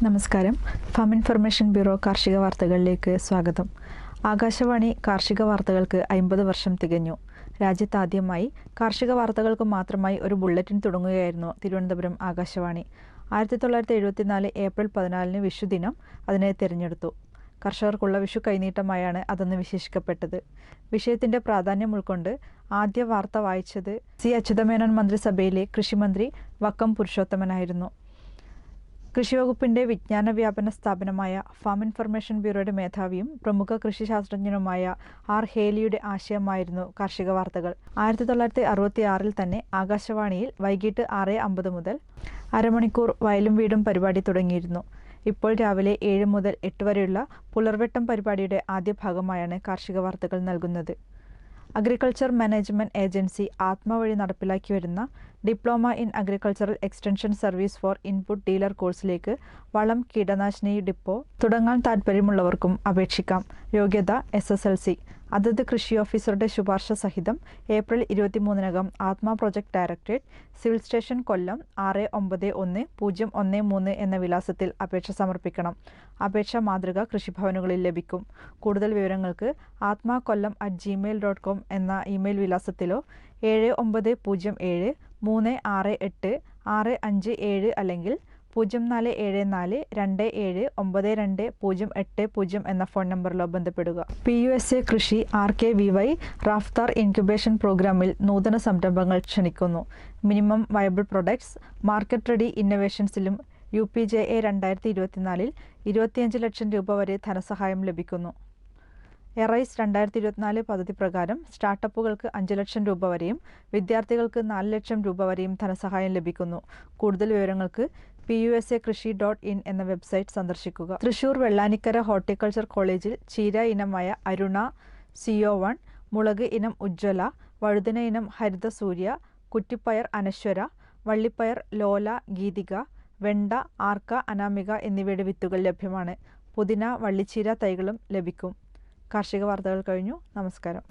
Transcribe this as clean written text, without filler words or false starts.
നമസ്കാരം. Farm information bureau കാർഷിക വാർത്തകളിലേക്ക് സ്വാഗതം. ആകാശവാണി കാർഷിക വാർത്തകൾക്ക് 50 വർഷം തികഞ്ഞു. രാജ്യത്താദ്യമായി കാർഷിക വാർത്തകൾക്ക് മാത്രമായി ഒരു ബുള്ളറ്റിൻ തുടങ്ങുകയായിരുന്നു തിരുവനന്തപുരം ആകാശവാണി. 1974 ഏപ്രിൽ 14 വിഷുദിനം അതിനെ തിരഞ്ഞെടുത്തു. കർഷകർക്കുള്ള വിഷു കൈനീട്ടമായാണ് അതെന്ന് വിശേഷിക്കപ്പെട്ടത്. വിഷയത്തിന്റെ പ്രാധാന്യം ഉൾക്കൊണ്ട് ആദ്യ വാർത്ത വായിച്ചത് സി അച്യുതമേനോൻ മന്ത്രിസഭയിലെ കൃഷിമന്ത്രി വക്കം പുരുഷോത്തമനായിരുന്നു. കൃഷിവകുപ്പിന്റെ വിജ്ഞാന വ്യാപന സ്ഥാപനമായ ഫാം ഇൻഫർമേഷൻ ബ്യൂറോയുടെ മേധാവിയും പ്രമുഖ കൃഷിശാസ്ത്രജ്ഞനുമായ ആർ ഹേലിയുടെ ആശയമായിരുന്നു കാർഷിക വാർത്തകൾ. 1966 തന്നെ ആകാശവാണിയിൽ വൈകിട്ട് 6:50 മുതൽ അരമണിക്കൂർ വയലും വീടും പരിപാടി തുടങ്ങിയിരുന്നു. ഇപ്പോൾ രാവിലെ 7 മുതൽ 8 വരെയുള്ള പുലർവെട്ടം പരിപാടിയുടെ ആദ്യ ഭാഗമായാണ് കാർഷിക വാർത്തകൾ നൽകുന്നത്. അഗ്രികൾച്ചർ മാനേജ്മെന്റ് ഏജൻസി ആത്മ വഴി നടപ്പിലാക്കി വരുന്ന diploma in agricultural extension service for input dealer കോഴ്സിലേക്ക് വളം, കീടനാശിനി ഡിപ്പോ തുടങ്ങാൻ താൽപ്പര്യമുള്ളവർക്കും അപേക്ഷിക്കാം. യോഗ്യത SSLC. അതത് കൃഷി ഓഫീസറുടെ ശുപാർശ സഹിതം ഏപ്രിൽ 23-നകം ആത്മ പ്രൊജക്ട് ഡയറക്ടറേറ്റ്, സിവിൽ സ്റ്റേഷൻ, കൊല്ലം 691013 എന്ന വിലാസത്തിൽ അപേക്ഷ സമർപ്പിക്കണം. അപേക്ഷാ മാതൃക കൃഷിഭവനുകളിൽ ലഭിക്കും. കൂടുതൽ വിവരങ്ങൾക്ക് atmakollam@gmail.com എന്ന ഇമെയിൽ വിലാസത്തിലോ 7907368657 അല്ലെങ്കിൽ 0474279208 എന്ന ഫോൺ നമ്പറിലോ ബന്ധപ്പെടുക. PUSA കൃഷി RKVY റാഫ്താർ ഇൻക്യുബേഷൻ പ്രോഗ്രാമിൽ നൂതന സംരംഭങ്ങൾ ക്ഷണിക്കുന്നു. Minimum viable products market ready ഇന്നൊവേഷൻസിലും UPJA 2024 25 ലക്ഷം രൂപ വരെ ധനസഹായം ലഭിക്കുന്നു. എറൈസ് 2024 പദ്ധതി പ്രകാരം സ്റ്റാർട്ടപ്പുകൾക്ക് 5 ലക്ഷം രൂപ വരെയും വിദ്യാർത്ഥികൾക്ക് 4 ലക്ഷം രൂപ വരെയും ധനസഹായം ലഭിക്കുന്നു. കൂടുതൽ വിവരങ്ങൾക്ക് PUSAKrishi.in എന്ന വെബ്സൈറ്റ് സന്ദർശിക്കുക. തൃശൂർ വെള്ളാനിക്കര ഹോർട്ടിക്കൾച്ചർ കോളേജിൽ ചീര ഇനമായ അരുണ CO1, മുളക് ഇനം ഉജ്ജ്വല, വഴുതന ഇനം ഹരിത സൂര്യ, കുറ്റിപ്പയർ അനശ്വര, വള്ളിപ്പയർ ലോല ഗീതിക, വെണ്ട ആർക്ക അനാമിക എന്നിവയുടെ വിത്തുകൾ ലഭ്യമാണ്. പുതിന, വള്ളിച്ചീര തൈകളും ലഭിക്കും. കാർഷിക വാർത്തകൾ കഴിഞ്ഞു. നമസ്കാരം.